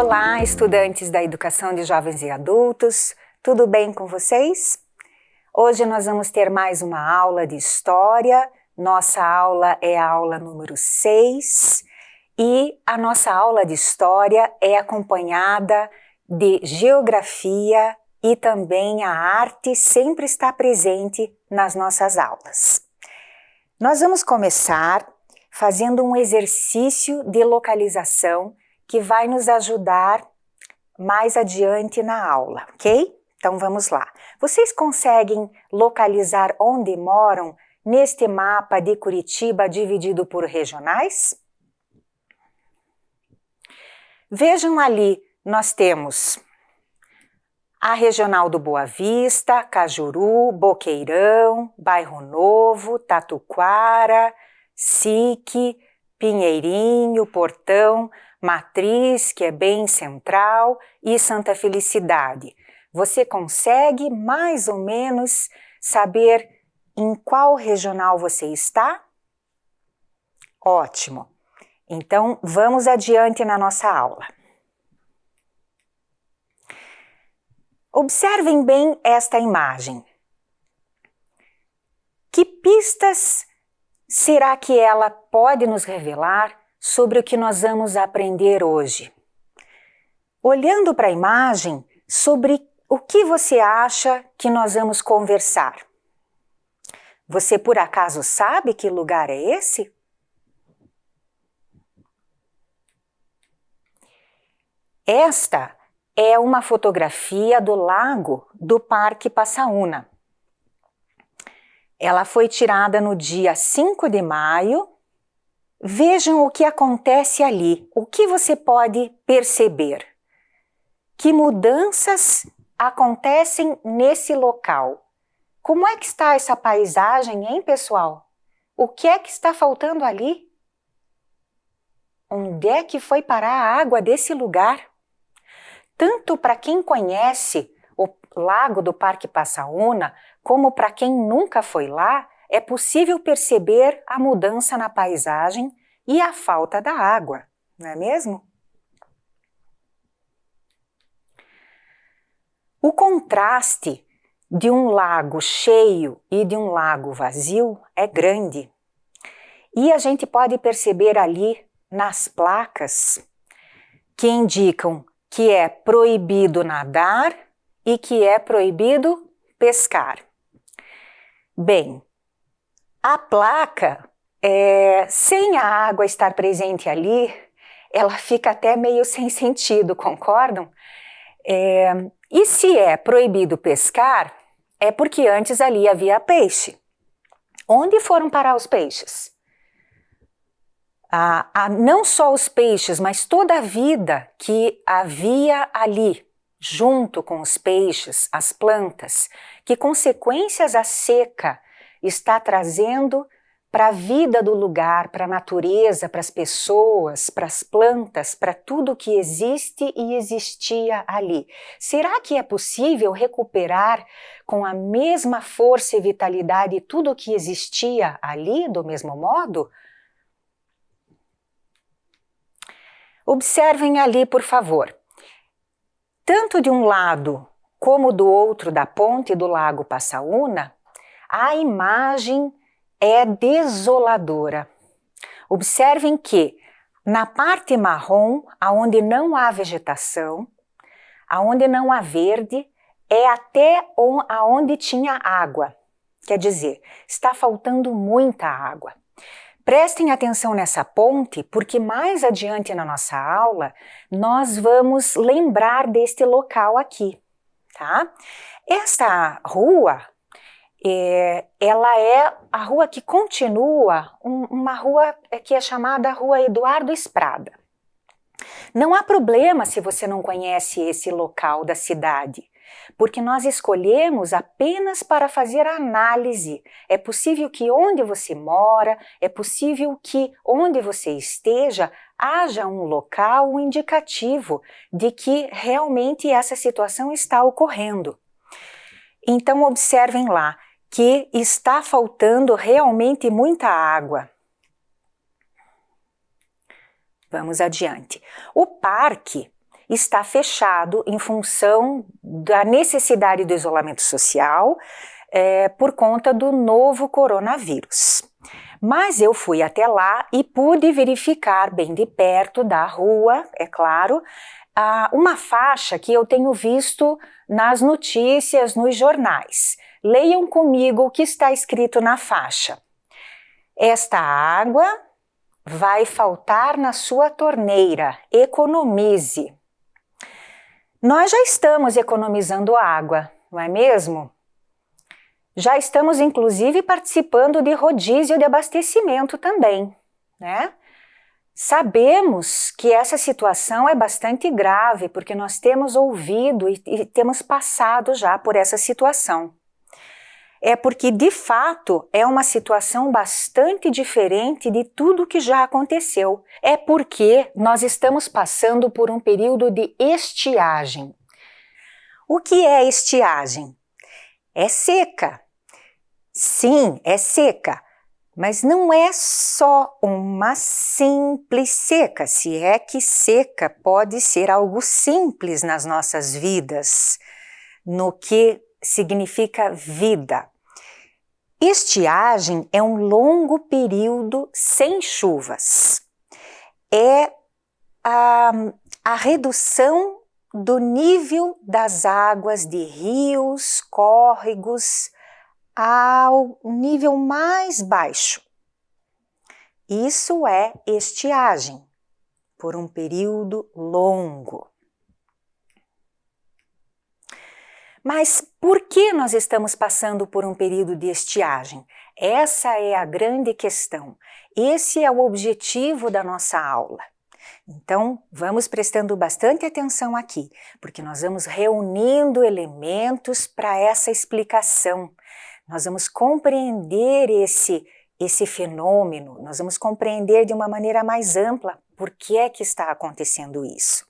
Olá, estudantes da Educação de Jovens e Adultos, tudo bem com vocês? Hoje nós vamos ter mais uma aula de História, nossa aula é a aula número 6 e a nossa aula de História é acompanhada de Geografia e também a arte sempre está presente nas nossas aulas. Nós vamos começar fazendo um exercício de localização que vai nos ajudar mais adiante na aula, ok? Então vamos lá. Vocês conseguem localizar onde moram neste mapa de Curitiba dividido por regionais? Vejam ali, nós temos a Regional do Boa Vista, Cajuru, Boqueirão, Bairro Novo, Tatuquara, SIC, Pinheirinho, Portão, Matriz, que é bem central, e Santa Felicidade. Você consegue mais ou menos saber em qual regional você está? Ótimo! Então, vamos adiante na nossa aula. Observem bem esta imagem. Que pistas será que ela pode nos revelar sobre o que nós vamos aprender hoje? Olhando para a imagem, sobre o que você acha que nós vamos conversar? Você por acaso sabe que lugar é esse? Esta é uma fotografia do lago do Parque Passaúna. Ela foi tirada no dia 5 de maio. Vejam o que acontece ali, o que você pode perceber. Que mudanças acontecem nesse local? Como é que está essa paisagem, hein, pessoal? O que é que está faltando ali? Onde é que foi parar a água desse lugar? Tanto para quem conhece o lago do Parque Passaúna, como para quem nunca foi lá, é possível perceber a mudança na paisagem e a falta da água, não é mesmo? O contraste de um lago cheio e de um lago vazio é grande. E a gente pode perceber ali nas placas que indicam que é proibido nadar e que é proibido pescar. Bem, a placa, sem a água estar presente ali, ela fica até meio sem sentido, concordam? E se é proibido pescar, é porque antes ali havia peixe. Onde foram parar os peixes? Não só os peixes, mas toda a vida que havia ali, junto com os peixes, as plantas, que consequências a seca está trazendo para a vida do lugar, para a natureza, para as pessoas, para as plantas, para tudo que existe e existia ali. Será que é possível recuperar com a mesma força e vitalidade tudo o que existia ali, do mesmo modo? Observem ali, por favor. Tanto de um lado como do outro da ponte do Lago Passaúna, a imagem é desoladora. Observem que na parte marrom, aonde não há vegetação, aonde não há verde, é até aonde tinha água. Quer dizer, está faltando muita água. Prestem atenção nessa ponte, porque mais adiante na nossa aula, nós vamos lembrar deste local aqui, tá? Esta rua, ela é a rua que continua, uma rua que é chamada Rua Eduardo Esprada. Não há problema se você não conhece esse local da cidade, porque nós escolhemos apenas para fazer a análise. É possível que onde você mora, é possível que onde você esteja, haja um local, um indicativo de que realmente essa situação está ocorrendo. Então observem lá que está faltando realmente muita água. Vamos adiante. O parque está fechado em função da necessidade do isolamento social por conta do novo coronavírus. Mas eu fui até lá e pude verificar bem de perto da rua, é claro, uma faixa que eu tenho visto nas notícias, nos jornais. Leiam comigo o que está escrito na faixa. Esta água vai faltar na sua torneira, economize. Nós já estamos economizando água, não é mesmo? Já estamos, inclusive, participando de rodízio de abastecimento também, né? Sabemos que essa situação é bastante grave, porque nós temos ouvido e temos passado já por essa situação. É porque, de fato, é uma situação bastante diferente de tudo que já aconteceu. É porque nós estamos passando por um período de estiagem. O que é estiagem? É seca. Sim, é seca, mas não é só uma simples seca, se é que seca pode ser algo simples nas nossas vidas, no que significa vida. Estiagem é um longo período sem chuvas. É a redução do nível das águas de rios, córregos, ao nível mais baixo. Isso é estiagem, por um período longo. Mas por que nós estamos passando por um período de estiagem? Essa é a grande questão. Esse é o objetivo da nossa aula. Então, vamos prestando bastante atenção aqui, porque nós vamos reunindo elementos para essa explicação. Nós vamos compreender esse fenômeno, nós vamos compreender de uma maneira mais ampla por que é que está acontecendo isso.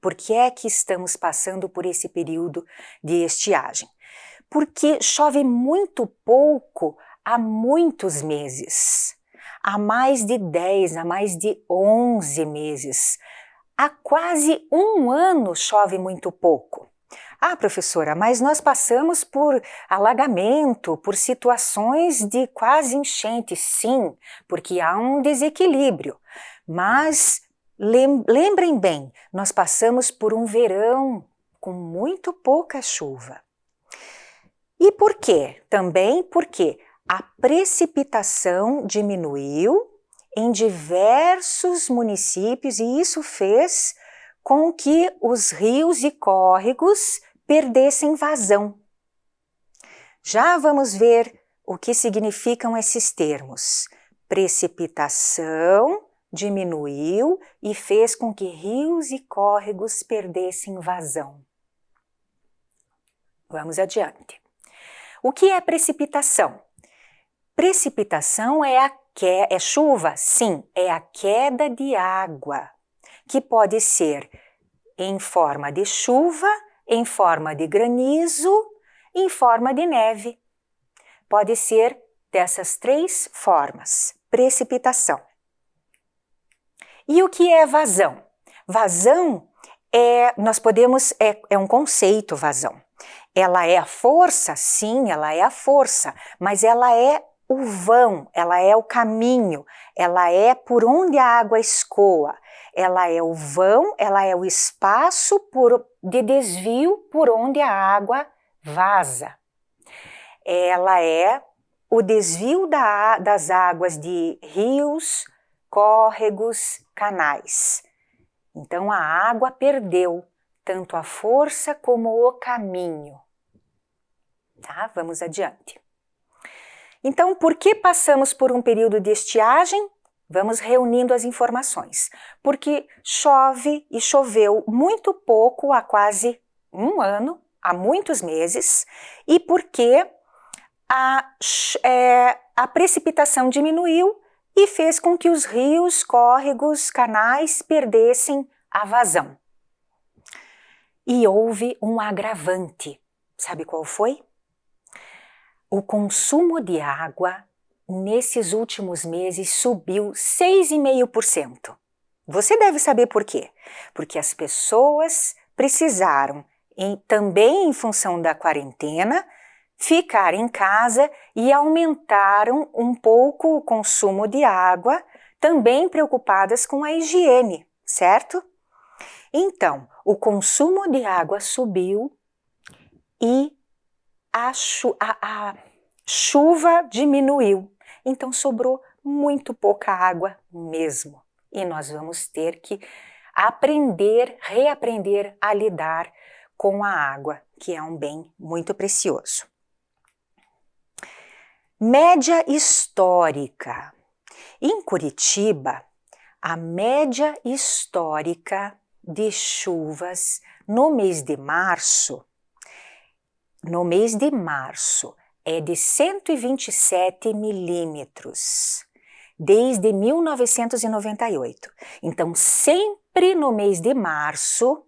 Por que é que estamos passando por esse período de estiagem? Porque chove muito pouco há muitos meses. Há mais de 10, há mais de 11 meses. Há quase um ano chove muito pouco. Ah, professora, mas nós passamos por alagamento, por situações de quase enchente, sim, porque há um desequilíbrio. Mas lembrem bem, nós passamos por um verão com muito pouca chuva. E por quê? Também porque a precipitação diminuiu em diversos municípios e isso fez com que os rios e córregos perdessem vazão. Já vamos ver o que significam esses termos. Precipitação diminuiu e fez com que rios e córregos perdessem vazão. Vamos adiante. O que é precipitação? Precipitação é chuva? Sim, é a queda de água, que pode ser em forma de chuva, em forma de granizo, em forma de neve. Pode ser dessas três formas, precipitação. E o que é vazão? Vazão é um conceito, vazão. Ela é a força? Sim, ela é a força, mas ela é o vão, ela é o caminho, ela é por onde a água escoa. Ela é o vão, ela é o espaço de desvio por onde a água vaza. Ela é o desvio das águas de rios, córregos, canais. Então a água perdeu tanto a força como o caminho. Tá? Vamos adiante. Então, por que passamos por um período de estiagem? Vamos reunindo as informações. Porque chove e choveu muito pouco há quase um ano, há muitos meses, e porque a precipitação diminuiu e fez com que os rios, córregos, canais perdessem a vazão. E houve um agravante. Sabe qual foi? O consumo de água nesses últimos meses subiu 6,5%. Você deve saber por quê. Porque as pessoas precisaram, também em função da quarentena, ficar em casa e aumentaram um pouco o consumo de água, também preocupadas com a higiene, certo? Então, o consumo de água subiu e a chuva diminuiu. Então, sobrou muito pouca água mesmo. E nós vamos ter que reaprender a lidar com a água, que é um bem muito precioso. Média histórica. Em Curitiba, a média histórica de chuvas no mês de março é de 127 milímetros, desde 1998. Então, sempre no mês de março,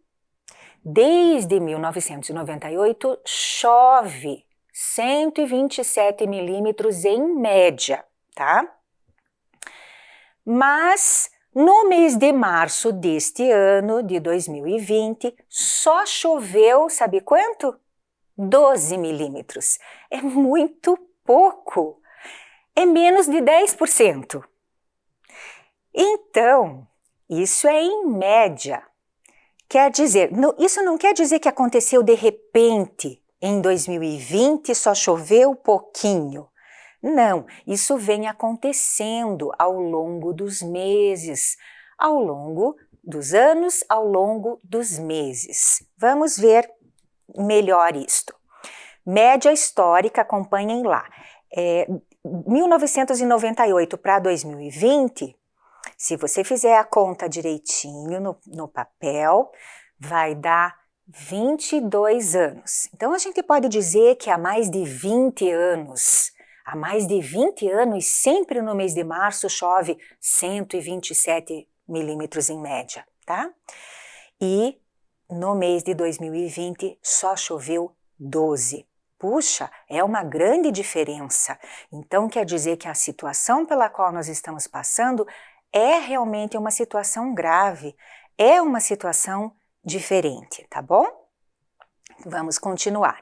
desde 1998, chove 127 milímetros em média, tá? Mas no mês de março deste ano, de 2020, só choveu, sabe quanto? 12 milímetros. É muito pouco. É menos de 10%. Então, isso é em média. Quer dizer, isso não quer dizer que aconteceu de repente. Em 2020 só choveu pouquinho. Não, isso vem acontecendo ao longo dos meses, ao longo dos anos, ao longo dos meses. Vamos ver melhor isto. Média histórica, acompanhem lá. 1998 para 2020, se você fizer a conta direitinho no papel, vai dar 22 anos. Então, a gente pode dizer que há mais de 20 anos, sempre no mês de março chove 127 milímetros em média, tá? E no mês de 2020 só choveu 12. Puxa, é uma grande diferença. Então, quer dizer que a situação pela qual nós estamos passando é realmente uma situação grave, é uma situação diferente, tá bom? Vamos continuar.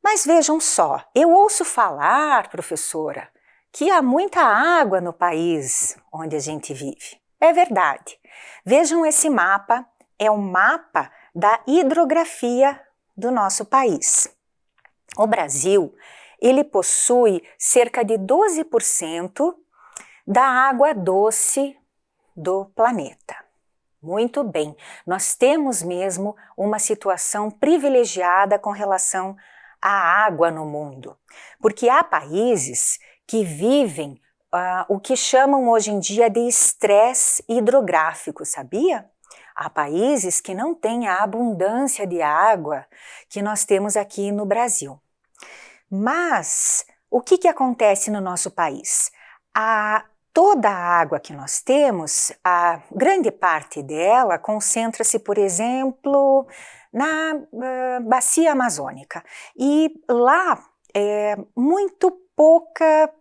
Mas vejam só, eu ouço falar, professora, que há muita água no país onde a gente vive. É verdade. Vejam esse mapa, é um mapa da hidrografia do nosso país. O Brasil, ele possui cerca de 12% da água doce do planeta. Muito bem, nós temos mesmo uma situação privilegiada com relação à água no mundo, porque há países que vivem o que chamam hoje em dia de estresse hidrográfico, sabia? Há países que não têm a abundância de água que nós temos aqui no Brasil. Mas o que acontece no nosso país? Toda a água que nós temos, a grande parte dela concentra-se, por exemplo, na bacia amazônica. E lá, muito pouca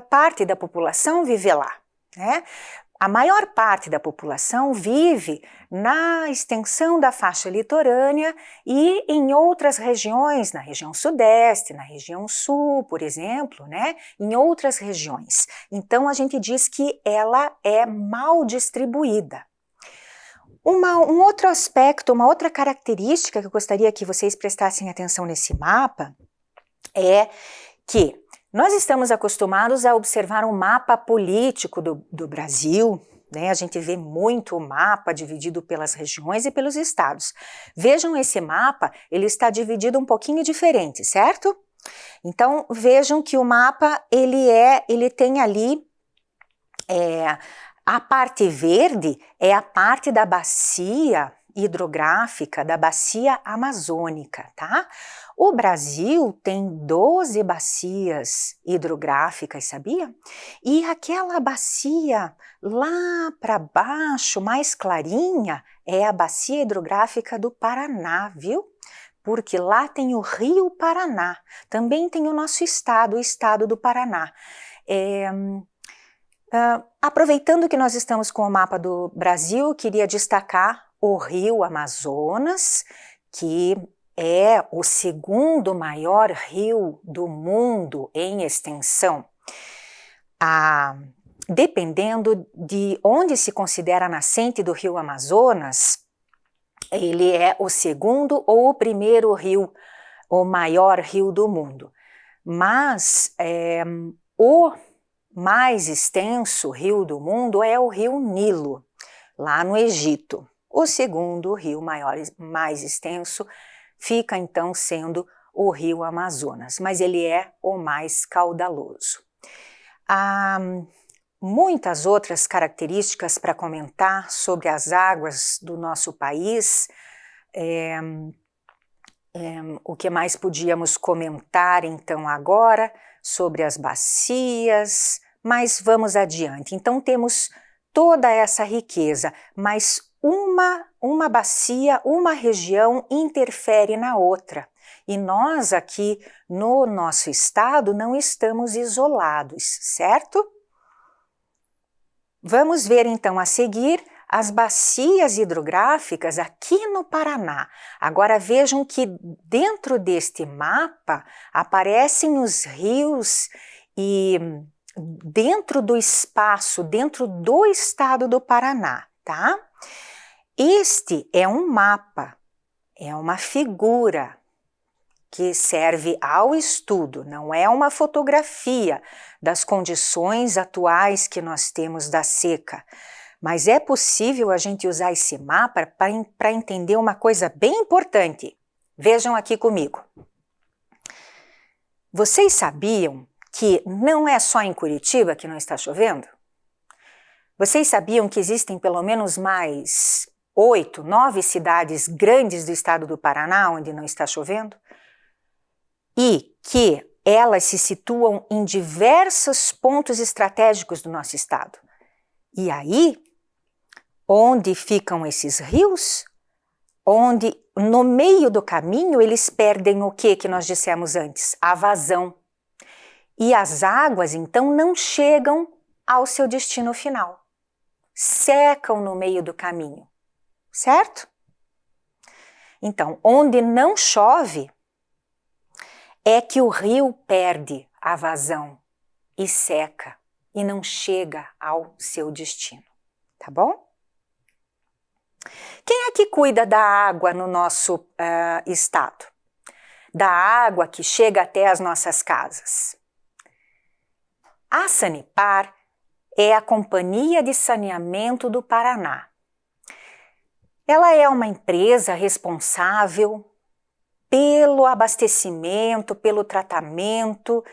parte da população vive lá, né? A maior parte da população vive na extensão da faixa litorânea e em outras regiões, na região sudeste, na região sul, por exemplo, né? Em outras regiões. Então, a gente diz que ela é mal distribuída. Um outro aspecto, uma outra característica que eu gostaria que vocês prestassem atenção nesse mapa é que nós estamos acostumados a observar um mapa político do Brasil, né? A gente vê muito o mapa dividido pelas regiões e pelos estados. Vejam esse mapa, ele está dividido um pouquinho diferente, certo? Então, vejam que o mapa, ele tem ali, a parte verde é a parte da bacia hidrográfica, da bacia amazônica, tá? O Brasil tem 12 bacias hidrográficas, sabia? E aquela bacia lá para baixo, mais clarinha, é a bacia hidrográfica do Paraná, viu? Porque lá tem o Rio Paraná, também tem o nosso estado, o estado do Paraná. Aproveitando que nós estamos com o mapa do Brasil, queria destacar o Rio Amazonas, que é o segundo maior rio do mundo em extensão. Dependendo de onde se considera a nascente do Rio Amazonas, ele é o segundo ou o primeiro rio, o maior rio do mundo. Mas o mais extenso rio do mundo é o rio Nilo, lá no Egito. O segundo rio mais extenso fica então sendo o rio Amazonas, mas ele é o mais caudaloso. Há muitas outras características para comentar sobre as águas do nosso país. O que mais podíamos comentar então agora sobre as bacias, mas vamos adiante. Então temos toda essa riqueza, mas uma bacia, uma região interfere na outra. E nós aqui no nosso estado não estamos isolados, certo? Vamos ver então a seguir as bacias hidrográficas aqui no Paraná. Agora vejam que dentro deste mapa aparecem os rios e dentro do espaço, dentro do estado do Paraná, tá? Este é um mapa, é uma figura que serve ao estudo, não é uma fotografia das condições atuais que nós temos da seca. Mas é possível a gente usar esse mapa para entender uma coisa bem importante. Vejam aqui comigo. Vocês sabiam que não é só em Curitiba que não está chovendo? Vocês sabiam que existem pelo menos mais 8, 9 cidades grandes do estado do Paraná onde não está chovendo? E que elas se situam em diversos pontos estratégicos do nosso estado. E aí, onde ficam esses rios? Onde no meio do caminho eles perdem o que nós dissemos antes? A vazão. E as águas então não chegam ao seu destino final. Secam no meio do caminho, certo? Então, onde não chove, é que o rio perde a vazão e seca e não chega ao seu destino, tá bom? Quem é que cuida da água no nosso estado? Da água que chega até as nossas casas? A Sanepar é a Companhia de Saneamento do Paraná. Ela é uma empresa responsável pelo abastecimento, pelo tratamento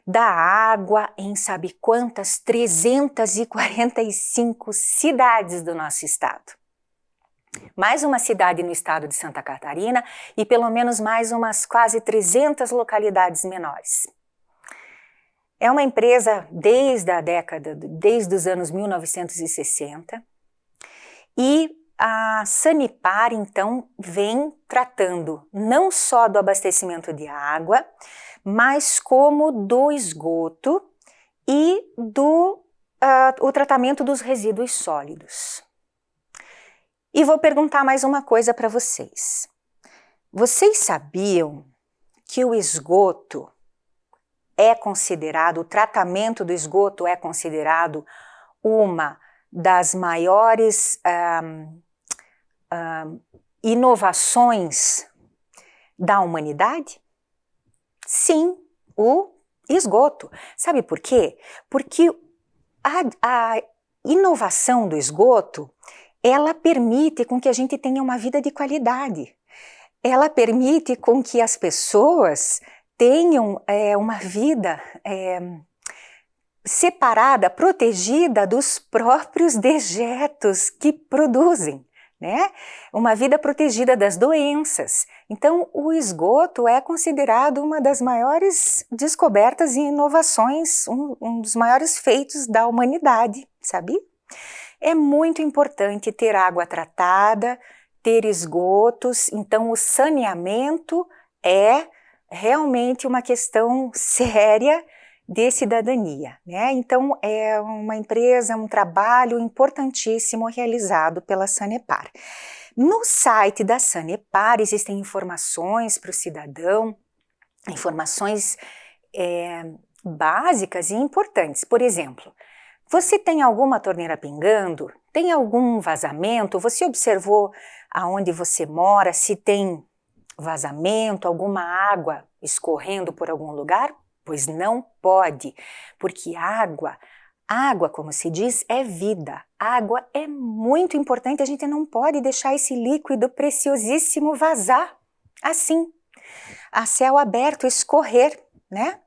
da água em sabe quantas? 345 cidades do nosso estado. Mais uma cidade no estado de Santa Catarina e pelo menos mais umas quase 300 localidades menores. É uma empresa desde os anos 1960 e a Sanepar, então, vem tratando não só do abastecimento de água, mas como do esgoto e o tratamento dos resíduos sólidos. E vou perguntar mais uma coisa para vocês. Vocês sabiam que o esgoto o tratamento do esgoto é considerado uma das maiores inovações da humanidade? Sim, o esgoto. Sabe por quê? Porque a inovação do esgoto, ela permite com que a gente tenha uma vida de qualidade. Ela permite com que as pessoas tenham uma vida separada, protegida dos próprios dejetos que produzem, né? Uma vida protegida das doenças. Então, o esgoto é considerado uma das maiores descobertas e inovações, um dos maiores feitos da humanidade, sabe? É muito importante ter água tratada, ter esgotos, então o saneamento é realmente uma questão séria de cidadania, né? Então, é uma empresa, um trabalho importantíssimo realizado pela Sanepar. No site da Sanepar existem informações para o cidadão, informações básicas e importantes. Por exemplo, você tem alguma torneira pingando? Tem algum vazamento? Você observou aonde você mora, se tem vazamento, alguma água escorrendo por algum lugar? Pois não pode, porque água, como se diz, é vida. Água é muito importante, a gente não pode deixar esse líquido preciosíssimo vazar assim, a céu aberto, escorrer, né?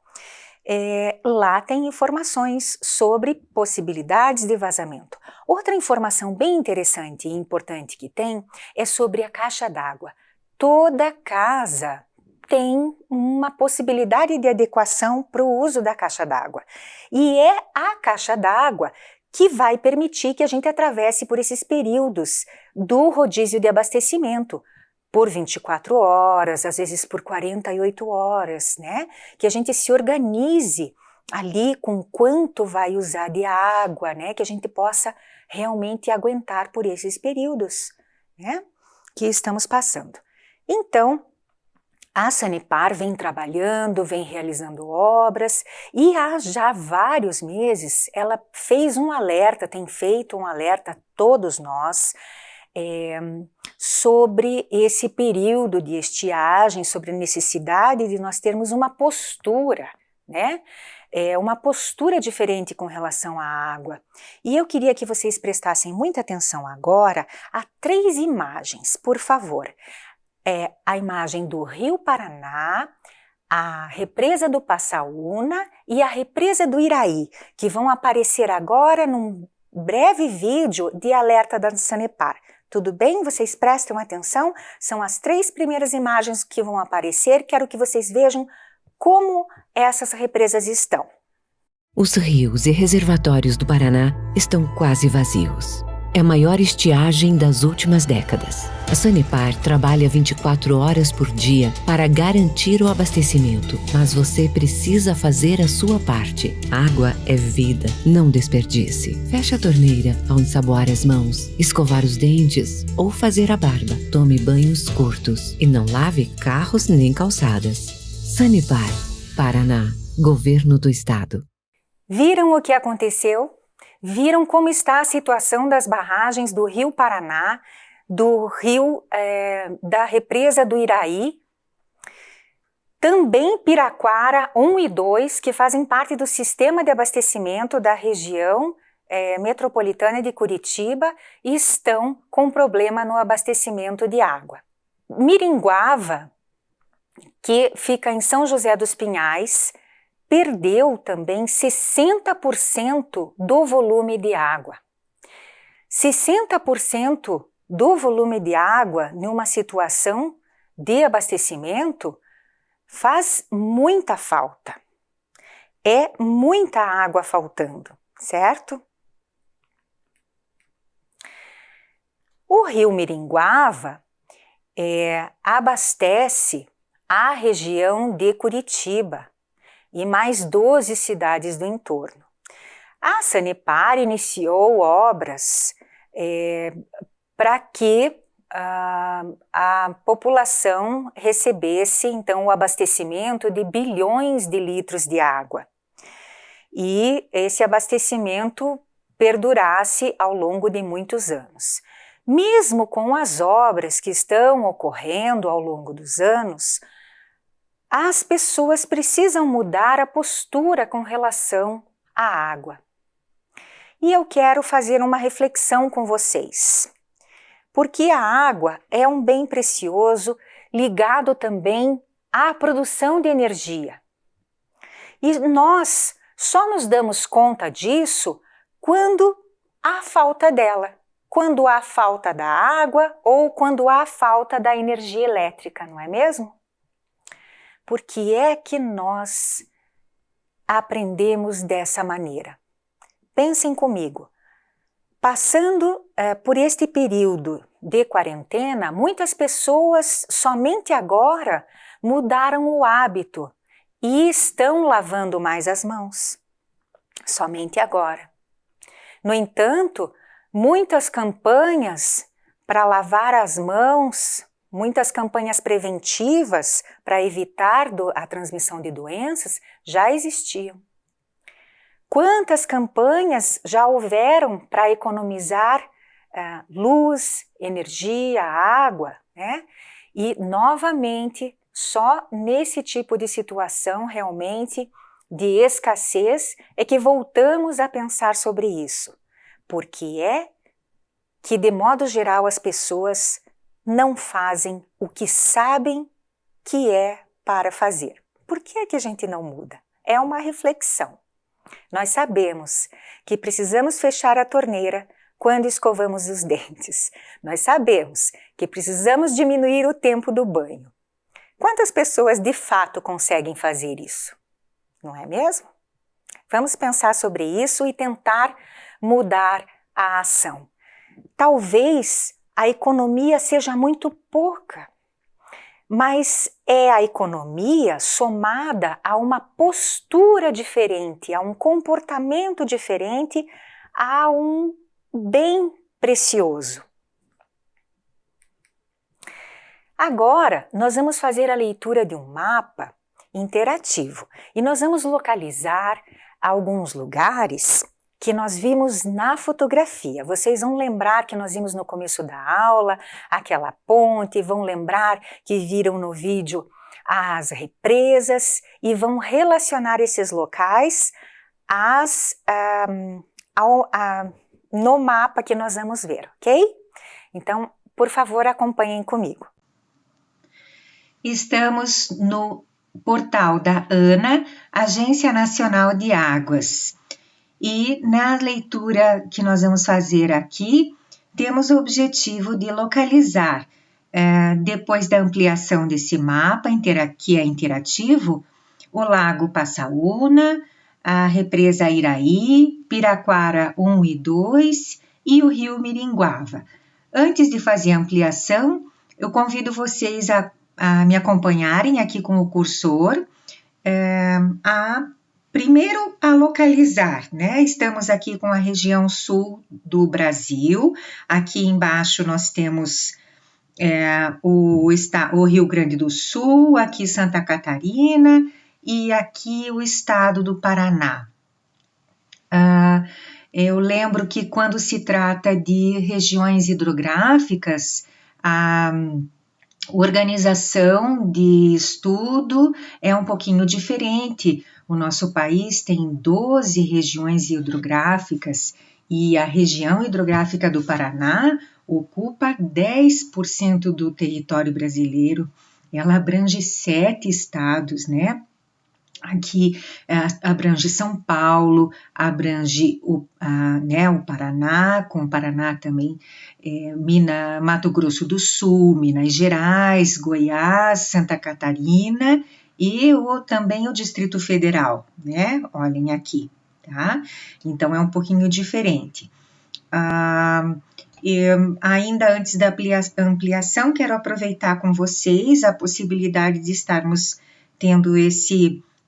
Lá tem informações sobre possibilidades de vazamento. Outra informação bem interessante e importante que tem é sobre a caixa d'água. Toda casa tem uma possibilidade de adequação para o uso da caixa d'água. E é a caixa d'água que vai permitir que a gente atravesse por esses períodos do rodízio de abastecimento, por 24 horas, às vezes por 48 horas, né? Que a gente se organize ali com quanto vai usar de água, né? Que a gente possa realmente aguentar por esses períodos, né? Que estamos passando. Então, a Sanepar vem trabalhando, vem realizando obras e há já vários meses ela fez um alerta, tem feito um alerta a todos nós sobre esse período de estiagem, sobre a necessidade de nós termos uma postura, né? Uma postura diferente com relação à água. E eu queria que vocês prestassem muita atenção agora a 3 imagens, por favor. A imagem do Rio Paraná, a represa do Passaúna e a represa do Iraí, que vão aparecer agora num breve vídeo de alerta da Sanepar. Tudo bem? Vocês prestam atenção? São as 3 primeiras imagens que vão aparecer. Quero que vocês vejam como essas represas estão. Os rios e reservatórios do Paraná estão quase vazios. É a maior estiagem das últimas décadas. A Sanepar trabalha 24 horas por dia para garantir o abastecimento, mas você precisa fazer a sua parte. Água é vida, não desperdice. Feche a torneira ao ensaboar as mãos, escovar os dentes ou fazer a barba. Tome banhos curtos e não lave carros nem calçadas. Sanepar, Paraná, Governo do Estado. Viram o que aconteceu? Viram como está a situação das barragens do Rio Paraná, do rio da represa do Iraí, também Piraquara 1 e 2, que fazem parte do sistema de abastecimento da região metropolitana de Curitiba e estão com problema no abastecimento de água. Miringuava, que fica em São José dos Pinhais, perdeu também 60% do volume de água. 60% do volume de água numa situação de abastecimento faz muita falta. É muita água faltando, certo? O rio Miringuava abastece a região de Curitiba e mais 12 cidades do entorno. A Sanepar iniciou obras para que a população recebesse, então, o abastecimento de bilhões de litros de água. E esse abastecimento perdurasse ao longo de muitos anos. Mesmo com as obras que estão ocorrendo ao longo dos anos, as pessoas precisam mudar a postura com relação à água. E eu quero fazer uma reflexão com vocês, porque a água é um bem precioso ligado também à produção de energia. E nós só nos damos conta disso quando há falta dela, quando há falta da água ou quando há falta da energia elétrica, não é mesmo? Por que é que nós aprendemos dessa maneira? Pensem comigo. Passando por este período de quarentena, muitas pessoas somente agora mudaram o hábito e estão lavando mais as mãos, somente agora. No entanto, muitas campanhas para lavar as mãos, muitas campanhas preventivas para evitar a transmissão de doenças já existiam. Quantas campanhas já houveram para economizar luz, energia, água, né? E, novamente, só nesse tipo de situação realmente de escassez é que voltamos a pensar sobre isso. Porque é que, de modo geral, as pessoas não fazem o que sabem que é para fazer. Por que é que a gente não muda? É uma reflexão. Nós sabemos que precisamos fechar a torneira quando escovamos os dentes. Nós sabemos que precisamos diminuir o tempo do banho. Quantas pessoas de fato conseguem fazer isso? Não é mesmo? Vamos pensar sobre isso e tentar mudar a ação. Talvez a economia seja muito pouca, mas é a economia somada a uma postura diferente, a um comportamento diferente, a um bem precioso. Agora, nós vamos fazer a leitura de um mapa interativo e nós vamos localizar alguns lugares que nós vimos na fotografia. Vocês vão lembrar que nós vimos no começo da aula aquela ponte, vão lembrar que viram no vídeo as represas e vão relacionar esses locais no mapa que nós vamos ver, ok? Então, por favor, acompanhem comigo. Estamos no portal da ANA, Agência Nacional de Águas. E na leitura que nós vamos fazer aqui, temos o objetivo de localizar, depois da ampliação desse mapa, que é interativo, o Lago Passaúna, a Represa Iraí, Piraquara 1 e 2 e o Rio Miringuava. Antes de fazer a ampliação, eu convido vocês a me acompanharem aqui com o cursor, primeiro a localizar, né? Estamos aqui com a região sul do Brasil, aqui embaixo nós temos o Rio Grande do Sul, aqui Santa Catarina e aqui o estado do Paraná. Eu lembro que quando se trata de regiões hidrográficas, a organização de estudo é um pouquinho diferente. O nosso país tem 12 regiões hidrográficas e a região hidrográfica do Paraná ocupa 10% do território brasileiro. Ela abrange 7 estados, né? Aqui abrange São Paulo, abrange o Paraná, com o Paraná também, Mato Grosso do Sul, Minas Gerais, Goiás, Santa Catarina e também o Distrito Federal, né? Olhem aqui, tá? Então é um pouquinho diferente. Ainda antes da ampliação, quero aproveitar com vocês a possibilidade de estarmos tendo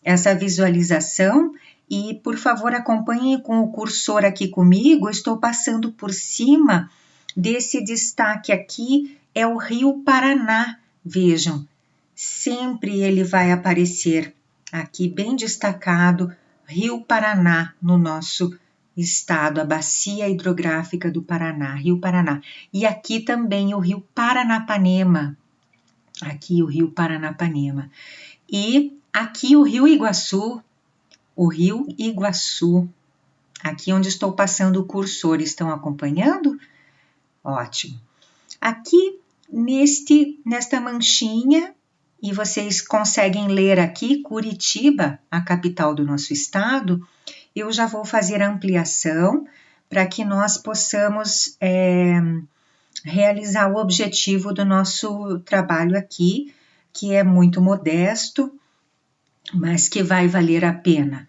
essa visualização e, por favor, acompanhem com o cursor aqui comigo. Eu estou passando por cima desse destaque aqui, é o Rio Paraná. Vejam, sempre ele vai aparecer aqui bem destacado, Rio Paraná, no nosso estado, a bacia hidrográfica do Paraná, Rio Paraná. E aqui também o Rio Paranapanema, aqui o Rio Paranapanema. E aqui o Rio Iguaçu, aqui onde estou passando o cursor, estão acompanhando? Ótimo. Aqui nesta manchinha, e vocês conseguem ler aqui, Curitiba, a capital do nosso estado, eu já vou fazer a ampliação para que nós possamos realizar o objetivo do nosso trabalho aqui, que é muito modesto, mas que vai valer a pena.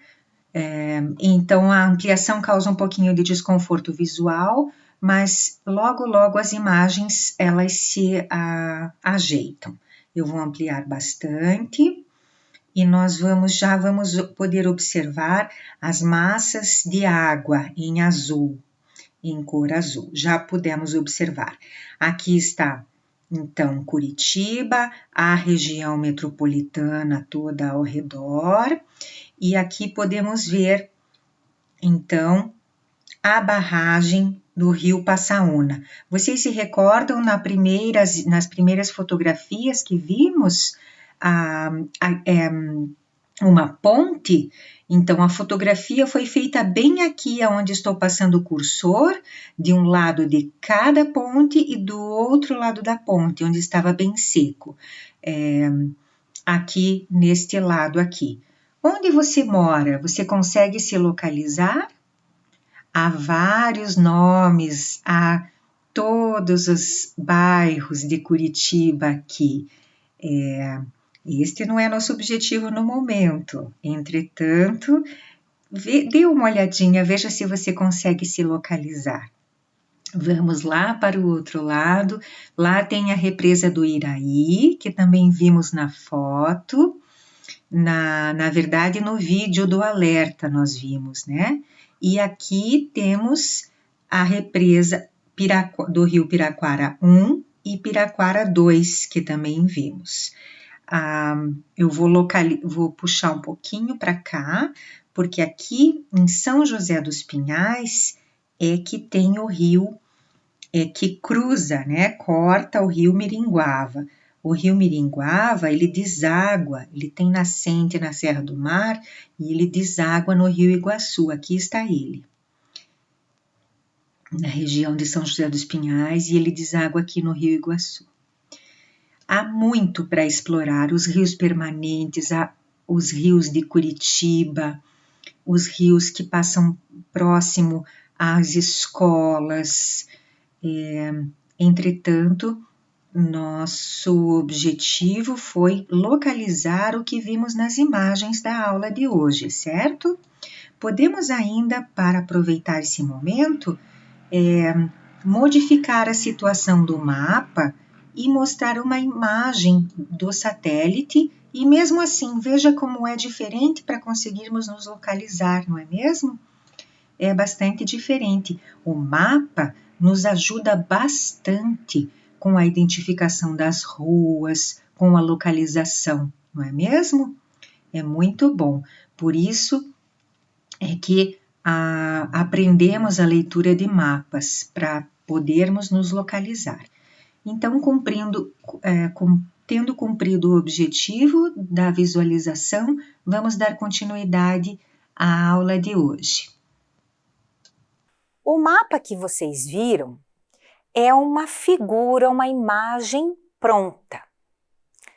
Então, a ampliação causa um pouquinho de desconforto visual, mas logo as imagens, elas se ajeitam. Eu vou ampliar bastante, e nós já vamos poder observar as massas de água em azul, em cor azul. Já pudemos observar. Aqui está, então, Curitiba, a região metropolitana toda ao redor, e aqui podemos ver, então, a barragem do rio Passaúna. Vocês se recordam nas primeiras fotografias que vimos uma ponte? Então, a fotografia foi feita bem aqui, onde estou passando o cursor, de um lado de cada ponte e do outro lado da ponte, onde estava bem seco. Aqui, neste lado aqui. Onde você mora? Você consegue se localizar? Há vários nomes, há todos os bairros de Curitiba aqui. Este não é nosso objetivo no momento. Entretanto, dê uma olhadinha, veja se você consegue se localizar. Vamos lá para o outro lado. Lá tem a represa do Iraí, que também vimos na foto. Na verdade, no vídeo do alerta nós vimos, né? E aqui temos a represa do rio Piraquara 1 e Piraquara 2, que também vimos. Eu vou puxar um pouquinho para cá, porque aqui em São José dos Pinhais é que tem o rio que cruza, né? Corta o rio Miringuava. O rio Miringuava, ele deságua, ele tem nascente na Serra do Mar e ele deságua no rio Iguaçu. Aqui está ele, na região de São José dos Pinhais, e ele deságua aqui no rio Iguaçu. Há muito para explorar, os rios permanentes, os rios de Curitiba, os rios que passam próximo às escolas. Entretanto, nosso objetivo foi localizar o que vimos nas imagens da aula de hoje, certo? Podemos ainda, para aproveitar esse momento, modificar a situação do mapa e mostrar uma imagem do satélite e mesmo assim, veja como é diferente para conseguirmos nos localizar, não é mesmo? É bastante diferente. O mapa nos ajuda bastante com a identificação das ruas, com a localização, não é mesmo? É muito bom. Por isso é que aprendemos a leitura de mapas para podermos nos localizar. Então, tendo cumprido o objetivo da visualização, vamos dar continuidade à aula de hoje. O mapa que vocês viram é uma figura, uma imagem pronta,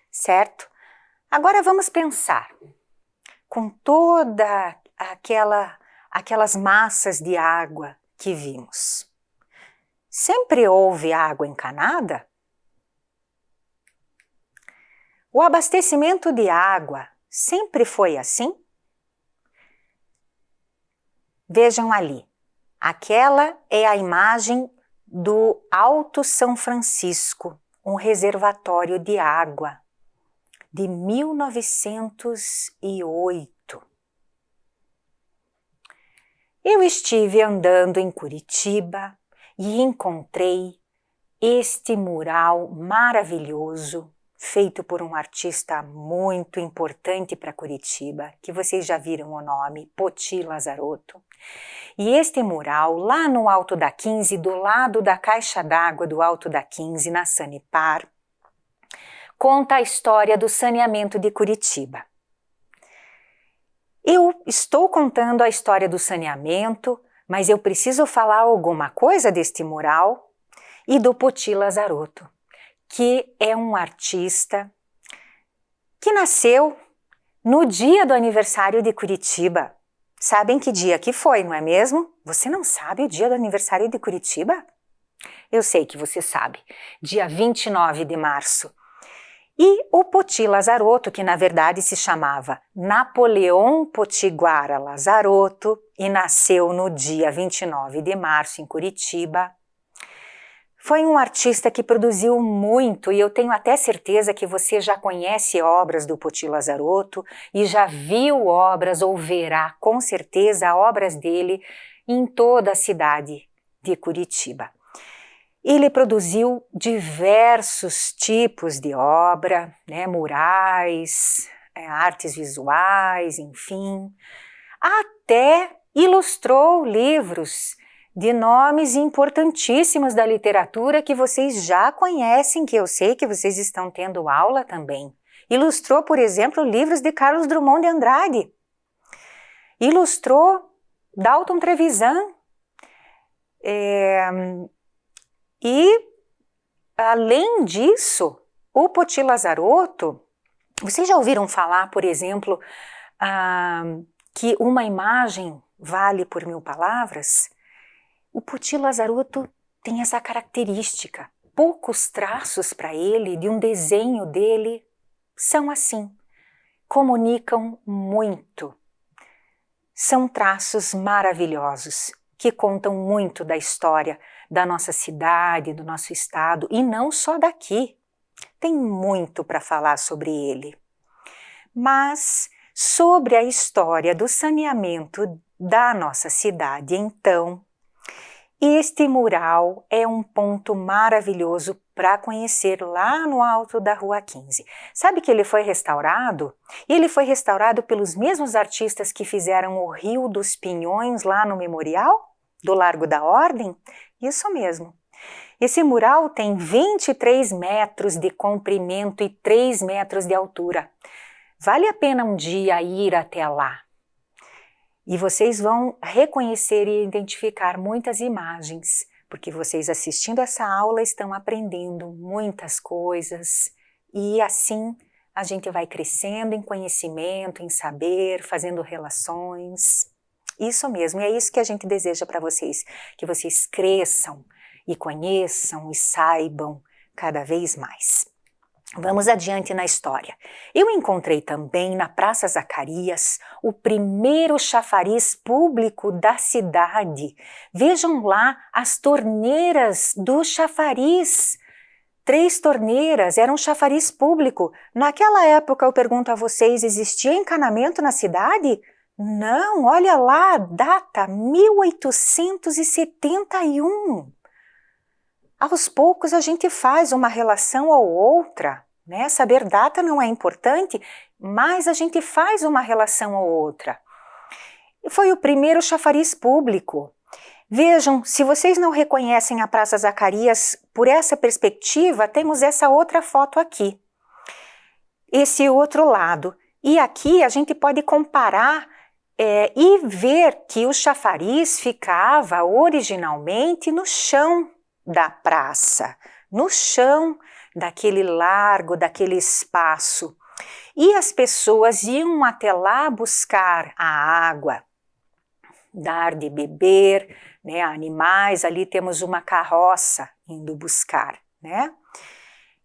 certo? Agora vamos pensar, com toda aquelas massas de água que vimos. Sempre houve água encanada? O abastecimento de água sempre foi assim? Vejam ali, aquela é a imagem do Alto São Francisco, um reservatório de água de 1908. Eu estive andando em Curitiba e encontrei este mural maravilhoso, feito por um artista muito importante para Curitiba, que vocês já viram o nome, Poti Lazarotto. E este mural, lá no Alto da 15, do lado da caixa d'água do Alto da 15, na Sanepar, conta a história do saneamento de Curitiba. Eu estou contando a história do saneamento, mas eu preciso falar alguma coisa deste mural e do Poti Lazarotto, que é um artista que nasceu no dia do aniversário de Curitiba. Sabem que dia que foi, não é mesmo? Você não sabe o dia do aniversário de Curitiba? Eu sei que você sabe, dia 29 de março. E o Poti Lazarotto, que na verdade se chamava Napoleão Potiguara Lazarotto e nasceu no dia 29 de março em Curitiba, Foi um artista que produziu muito, e eu tenho até certeza que você já conhece obras do Poti Lazarotto e já viu obras ou verá com certeza obras dele em toda a cidade de Curitiba. Ele produziu diversos tipos de obra, né, murais, artes visuais, enfim, até ilustrou livros de nomes importantíssimos da literatura que vocês já conhecem, que eu sei que vocês estão tendo aula também. Ilustrou, por exemplo, livros de Carlos Drummond de Andrade. Ilustrou Dalton Trevisan. E, além disso, o Poti Lazarotto, vocês já ouviram falar, por exemplo, que uma imagem vale por 1000 palavras? O Poti Lazarotto tem essa característica. Poucos traços para ele, de um desenho dele, são assim. Comunicam muito. São traços maravilhosos, que contam muito da história da nossa cidade, do nosso estado, e não só daqui. Tem muito para falar sobre ele. Mas sobre a história do saneamento da nossa cidade, então, este mural é um ponto maravilhoso para conhecer lá no alto da Rua 15. Sabe que ele foi restaurado? Ele foi restaurado pelos mesmos artistas que fizeram o Rio dos Pinhões lá no Memorial, do Largo da Ordem? Isso mesmo. Esse mural tem 23 metros de comprimento e 3 metros de altura. Vale a pena um dia ir até lá. E vocês vão reconhecer e identificar muitas imagens, porque vocês assistindo essa aula estão aprendendo muitas coisas e assim a gente vai crescendo em conhecimento, em saber, fazendo relações. Isso mesmo, e é isso que a gente deseja para vocês, que vocês cresçam e conheçam e saibam cada vez mais. Vamos adiante na história. Eu encontrei também na Praça Zacarias o primeiro chafariz público da cidade. Vejam lá as torneiras do chafariz. 3 torneiras, era um chafariz público. Naquela época, eu pergunto a vocês, existia encanamento na cidade? Não, olha lá, data 1871. Aos poucos a gente faz uma relação ou outra, né? Saber data não é importante, mas a gente faz uma relação ou outra. E foi o primeiro chafariz público. Vejam, se vocês não reconhecem a Praça Zacarias por essa perspectiva, temos essa outra foto aqui. Esse outro lado. E aqui a gente pode comparar e ver que o chafariz ficava originalmente no chão da praça, no chão daquele largo, daquele espaço. E as pessoas iam até lá buscar a água, dar de beber, né, a animais. Ali temos uma carroça indo buscar, né?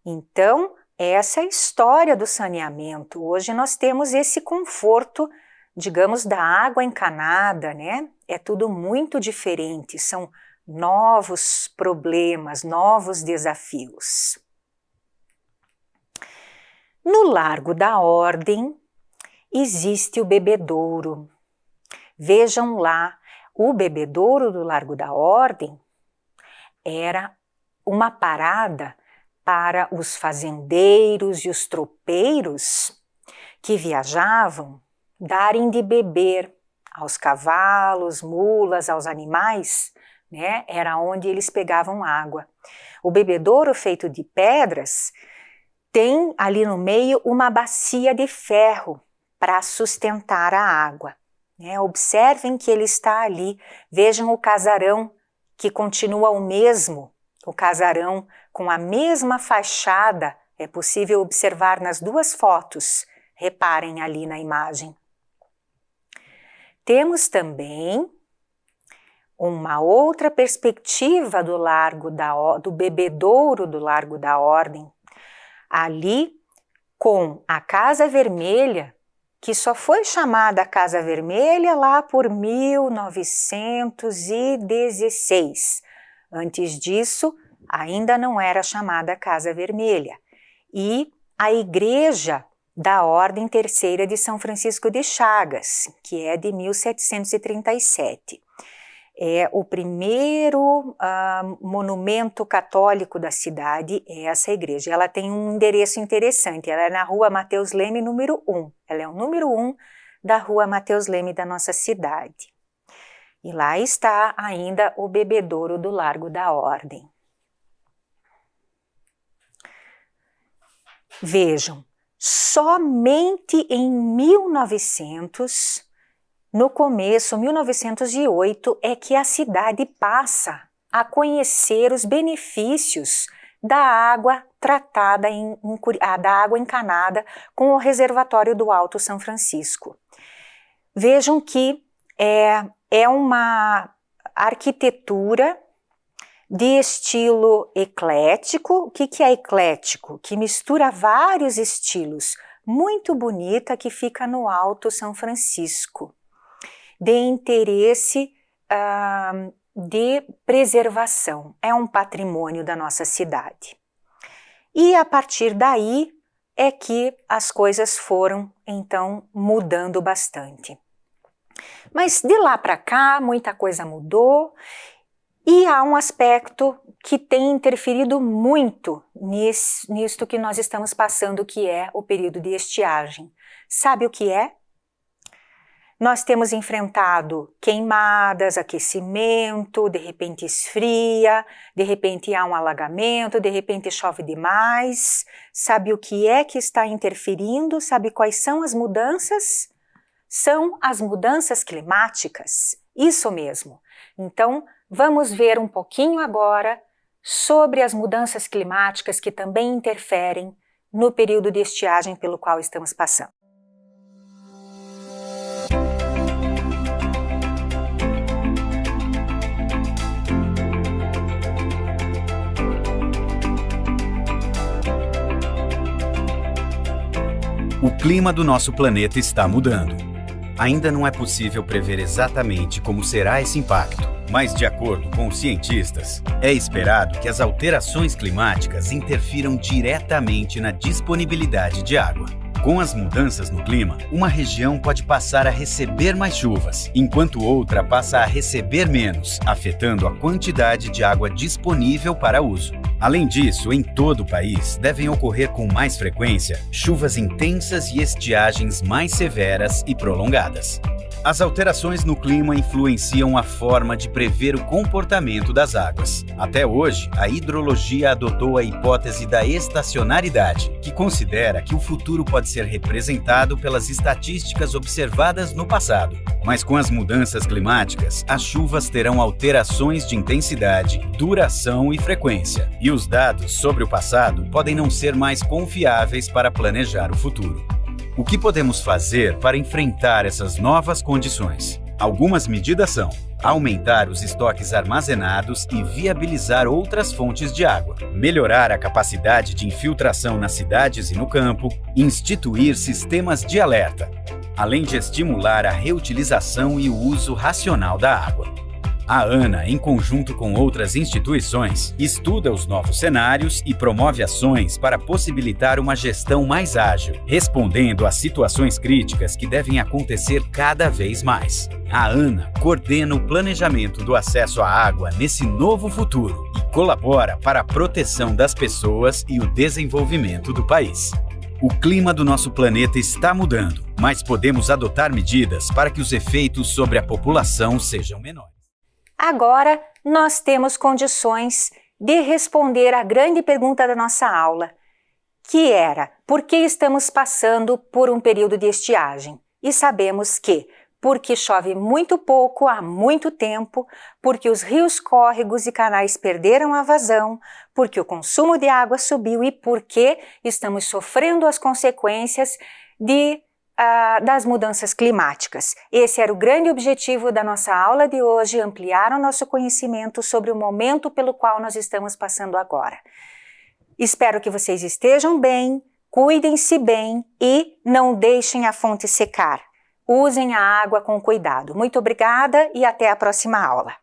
Então, essa é a história do saneamento. Hoje nós temos esse conforto, digamos, da água encanada, né? É tudo muito diferente, são novos problemas, novos desafios. No Largo da Ordem existe o bebedouro. Vejam lá, o bebedouro do Largo da Ordem era uma parada para os fazendeiros e os tropeiros que viajavam darem de beber aos cavalos, mulas, aos animais, né? Era onde eles pegavam água. O bebedouro feito de pedras tem ali no meio uma bacia de ferro para sustentar a água, né? Observem que ele está ali, vejam o casarão que continua o mesmo, o casarão com a mesma fachada, é possível observar nas 2 fotos, reparem ali na imagem. Temos também uma outra perspectiva do bebedouro do Largo da Ordem, ali com a Casa Vermelha, que só foi chamada Casa Vermelha lá por 1916. Antes disso, ainda não era chamada Casa Vermelha, e a igreja da Ordem Terceira de São Francisco de Chagas, que é de 1737. É o primeiro monumento católico da cidade, é essa igreja. Ela tem um endereço interessante, ela é na Rua Mateus Leme, número 1. Ela é o número 1 da Rua Mateus Leme da nossa cidade. E lá está ainda o bebedouro do Largo da Ordem. Vejam, somente em 1900, no começo, 1908, é que a cidade passa a conhecer os benefícios da água tratada, da água encanada com o reservatório do Alto São Francisco. Vejam que é uma arquitetura de estilo eclético. O que é eclético? Que mistura vários estilos, muito bonita, que fica no Alto São Francisco, de interesse de preservação. É um patrimônio da nossa cidade. E a partir daí é que as coisas foram, então, mudando bastante. Mas de lá para cá, muita coisa mudou, e há um aspecto que tem interferido muito nisto que nós estamos passando, que é o período de estiagem. Sabe o que é? Nós temos enfrentado queimadas, aquecimento, de repente esfria, de repente há um alagamento, de repente chove demais. Sabe o que é que está interferindo? Sabe quais são as mudanças? São as mudanças climáticas, isso mesmo. Então, vamos ver um pouquinho agora sobre as mudanças climáticas que também interferem no período de estiagem pelo qual estamos passando. O clima do nosso planeta está mudando. Ainda não é possível prever exatamente como será esse impacto, mas de acordo com os cientistas, é esperado que as alterações climáticas interfiram diretamente na disponibilidade de água. Com as mudanças no clima, uma região pode passar a receber mais chuvas, enquanto outra passa a receber menos, afetando a quantidade de água disponível para uso. Além disso, em todo o país, devem ocorrer com mais frequência chuvas intensas e estiagens mais severas e prolongadas. As alterações no clima influenciam a forma de prever o comportamento das águas. Até hoje, a hidrologia adotou a hipótese da estacionalidade, que considera que o futuro pode ser representado pelas estatísticas observadas no passado. Mas com as mudanças climáticas, as chuvas terão alterações de intensidade, duração e frequência, e os dados sobre o passado podem não ser mais confiáveis para planejar o futuro. O que podemos fazer para enfrentar essas novas condições? Algumas medidas são: aumentar os estoques armazenados e viabilizar outras fontes de água, melhorar a capacidade de infiltração nas cidades e no campo, instituir sistemas de alerta, além de estimular a reutilização e o uso racional da água. A ANA, em conjunto com outras instituições, estuda os novos cenários e promove ações para possibilitar uma gestão mais ágil, respondendo às situações críticas que devem acontecer cada vez mais. A ANA coordena o planejamento do acesso à água nesse novo futuro e colabora para a proteção das pessoas e o desenvolvimento do país. O clima do nosso planeta está mudando, mas podemos adotar medidas para que os efeitos sobre a população sejam menores. Agora, nós temos condições de responder à grande pergunta da nossa aula, que era: por que estamos passando por um período de estiagem? E sabemos que porque chove muito pouco há muito tempo, porque os rios, córregos e canais perderam a vazão, porque o consumo de água subiu e porque estamos sofrendo as consequências das mudanças climáticas. Esse era o grande objetivo da nossa aula de hoje: ampliar o nosso conhecimento sobre o momento pelo qual nós estamos passando agora. Espero que vocês estejam bem, cuidem-se bem e não deixem a fonte secar. Usem a água com cuidado. Muito obrigada e até a próxima aula.